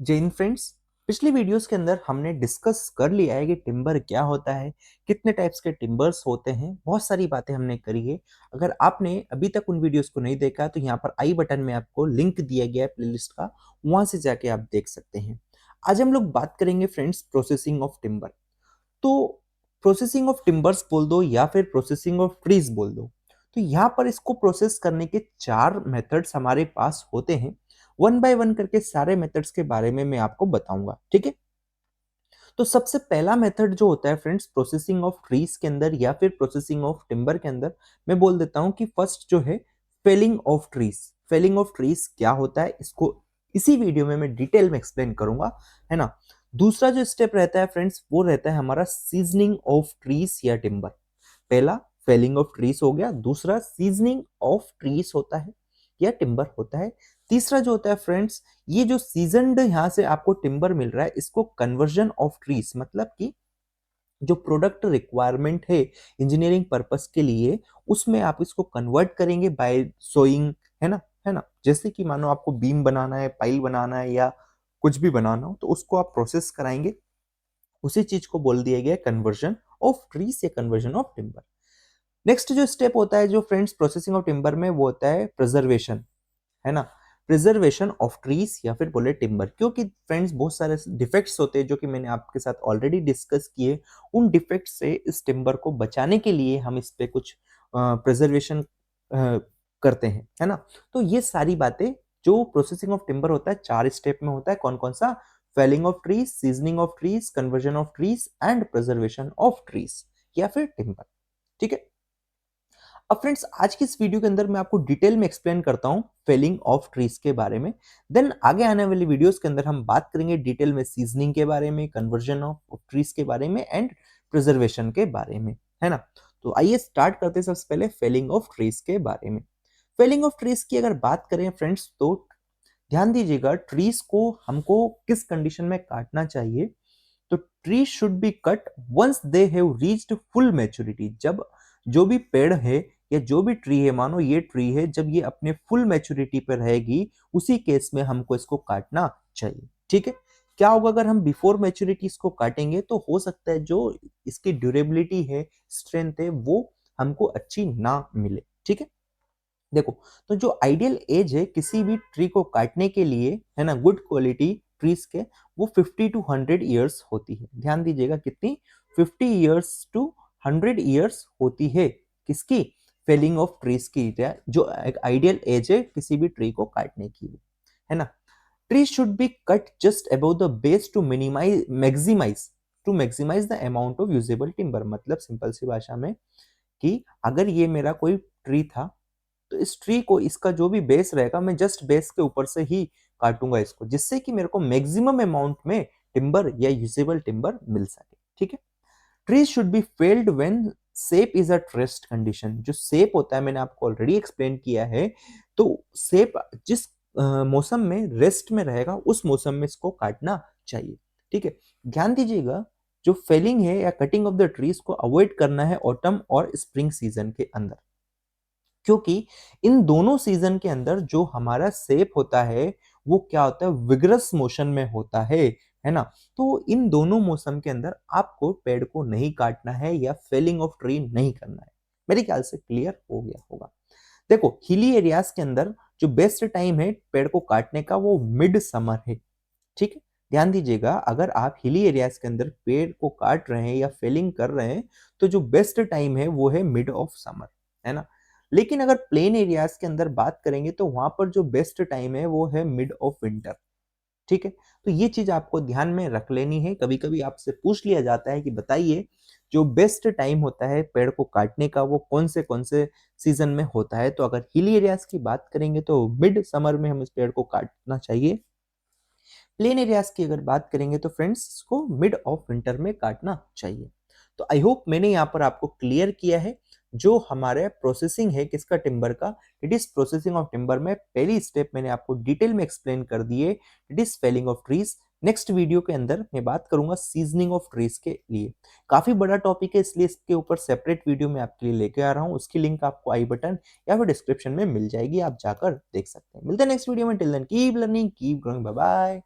जय हिंद फ्रेंड्स। पिछली वीडियोस के अंदर हमने डिस्कस कर लिया है कि टिम्बर क्या होता है, कितने टाइप्स के टिम्बर्स होते हैं, बहुत सारी बातें हमने करी है। अगर आपने अभी तक उन वीडियोस को नहीं देखा तो यहाँ पर आई बटन में आपको लिंक दिया गया है प्लेलिस्ट का, वहां से जाके आप देख सकते हैं। आज हम लोग बात करेंगे फ्रेंड्स प्रोसेसिंग ऑफ टिम्बर। तो प्रोसेसिंग ऑफ टिम्बर्स बोल दो या फिर प्रोसेसिंग ऑफ ट्रीज बोल दो, तो यहाँ पर इसको प्रोसेस करने के चार मेथड्स हमारे पास होते हैं। वन बाय वन करके सारे मेथड्स के बारे में मैं आपको बताऊंगा, ठीक है। तो सबसे पहला मेथड जो होता है फ्रेंड्स प्रोसेसिंग ऑफ ट्रीज के अंदर या फिर प्रोसेसिंग ऑफ टिम्बर के अंदर, मैं बोल देता हूं कि फर्स्ट जो है felling of trees. Felling of trees क्या होता है, इसको इसी वीडियो में मैं डिटेल में एक्सप्लेन करूंगा, है ना। दूसरा जो स्टेप रहता है फ्रेंड्स वो रहता है हमारा सीजनिंग ऑफ ट्रीज या टिम्बर। पहला फेलिंग ऑफ ट्रीज हो गया, दूसरा सीजनिंग ऑफ ट्रीज होता है या टिम्बर होता है। तीसरा जो होता है फ्रेंड्स, ये जो सीजनड यहां से आपको टिम्बर मिल रहा है इसको कन्वर्जन ऑफ ट्रीज, मतलब कि जो प्रोडक्ट रिक्वायरमेंट है इंजीनियरिंग पर्पस के लिए, उसमें आप इसको कन्वर्ट करेंगे बाय सोइंग, है ना। जैसे कि मानो आपको बीम बनाना है, पाइल बनाना है या कुछ भी बनाना हो तो उसको आप प्रोसेस कराएंगे, उसी चीज को बोल दिया गया कन्वर्जन ऑफ ट्रीज या कन्वर्जन ऑफ टिम्बर। नेक्स्ट जो स्टेप होता है जो फ्रेंड्स प्रोसेसिंग ऑफ टिम्बर में, वो होता है प्रिजर्वेशन, है ना। प्रिजर्वेशन ऑफ ट्रीज या फिर बोले टिम्बर, क्योंकि फ्रेंड्स बहुत सारे डिफेक्ट्स होते हैं जो कि मैंने आपके साथ ऑलरेडी डिस्कस किए। उन डिफेक्ट से इस टिम्बर को बचाने के लिए हम इस पे कुछ प्रिजर्वेशन करते हैं, है ना। तो ये सारी बातें जो प्रोसेसिंग ऑफ टिम्बर होता है चार स्टेप में होता है। कौन कौन सा? Felling of trees, seasoning of trees, conversion of trees and preservation of trees या फिर टिम्बर, ठीक है। अब फ्रेंड्स आज की इस वीडियो के अंदर मैं आपको डिटेल में एक्सप्लेन करता हूं फेलिंग ऑफ ट्रीज के बारे में। देन आगे आने वाली वीडियोस के अंदर हम बात करेंगे डिटेल में सीजनिंग के बारे में, कन्वर्जन ऑफ ट्रीज के बारे में एंड प्रिजर्वेशन के बारे में, है ना। तो आइए स्टार्ट करते हैं सबसे पहले फेलिंग ऑफ ट्रीज के बारे में। फेलिंग ऑफ ट्रीज की अगर बात करें फ्रेंड्स तो ध्यान दीजिएगा, ट्रीज को हमको किस कंडीशन में काटना चाहिए। तो tree should be cut once they have reached full maturity. जब जो भी पेड़ है या जो भी ट्री है, मानो ये ट्री है, जब ये अपने फुल मैच्योरिटी पर रहेगी उसी केस में हमको इसको काटना चाहिए, ठीक है। क्या होगा अगर हम बिफोर मैच्योरिटी इसको काटेंगे, तो हो सकता है जो इसकी ड्यूरेबिलिटी है, स्ट्रेंथ है, वो हमको अच्छी ना मिले, ठीक है। देखो, तो जो आइडियल एज है किसी भी ट्री को काटने के लिए, है ना, गुड क्वालिटी ट्रीज के, वो 50 टू 100 ईयर्स होती है। ध्यान दीजिएगा कितनी, 50 ईयर्स टू 100 ईयर्स होती है किसकी? फेलिंग ऑफ ट्रीज की, जो एक आइडियल एज है किसी भी ट्री को काटने की, है ना। Tree should be cut just above the base to minimise maximise the amount of usable timber. मतलब सिंपल सी भाषा में कि अगर ये मेरा कोई ट्री था तो इस ट्री को, इसका जो भी बेस रहेगा, मैं जस्ट बेस के ऊपर से ही काटूंगा इसको, जिससे कि मेरे को मैक्सिमम अमाउंट में टिम्बर या यूजेबल टिम्बर मिल सके, ठीक है। Trees should be failed when shape is a rest condition. जो सेप होता है मैंने आपको ऑलरेडी एक्सप्लेन किया है, तो सेप जिस मौसम में रेस्ट में रहेगा उस मौसम में इसको काटना चाहिए, ठीक है। ध्यान दीजिएगा, जो फेलिंग है या कटिंग ऑफ द ट्रीज को अवॉइड करना है ऑटम और स्प्रिंग सीजन के अंदर, क्योंकि इन दोनों सीजन के अंदर जो हमारा सेप होता है वो क्या होता है, विग्रस मोशन में होता है ना। तो इन दोनों मौसम के अंदर आपको पेड़ को नहीं काटना है या फेलिंग ऑफ ट्री नहीं करना है। मेरे ख्याल से क्लियर हो गया होगा। देखो, हिली एरियाज के अंदर जो बेस्ट टाइम है पेड़ को काटने का वो मिड समर है, ठीक है। ध्यान दीजिएगा, अगर आप हिली एरियाज के अंदर पेड़ को काट रहे हैं या फेलिंग कर रहे हैं तो जो बेस्ट टाइम है वो है मिड ऑफ समर, है ना। लेकिन अगर प्लेन एरियाज के अंदर बात करेंगे तो वहां पर जो बेस्ट टाइम है वो है मिड ऑफ विंटर, ठीक है। तो ये चीज आपको ध्यान में रख लेनी है। कभी कभी आपसे पूछ लिया जाता है कि बताइए जो बेस्ट टाइम होता है पेड़ को काटने का वो कौन से सीजन में होता है। तो अगर हिली एरियाज की बात करेंगे तो मिड समर में हम इस पेड़ को काटना चाहिए। प्लेन एरियाज की अगर बात करेंगे तो फ्रेंड्स इसको मिड ऑफ विंटर में काटना चाहिए। तो आई होप मैंने यहाँ पर आपको क्लियर किया है जो हमारे प्रोसेसिंग है किसका, टिम्बर का। It is processing of timber में पहली स्टेप मैंने आपको डिटेल में एक्सप्लेन कर दिए, it is felling of trees. Next video के अंदर मैं बात करूंगा सीजनिंग ऑफ ट्रीज के लिए। काफी बड़ा टॉपिक है इसलिए इसके ऊपर सेपरेट वीडियो मैं आपके लिए लेके आ रहा हूँ, उसकी लिंक आपको आई बटन या फिर डिस्क्रिप्शन में मिल जाएगी, आप जाकर देख सकते हैं। मिलते हैं नेक्स्ट वीडियो में। Till then keep learning, keep growing, bye bye.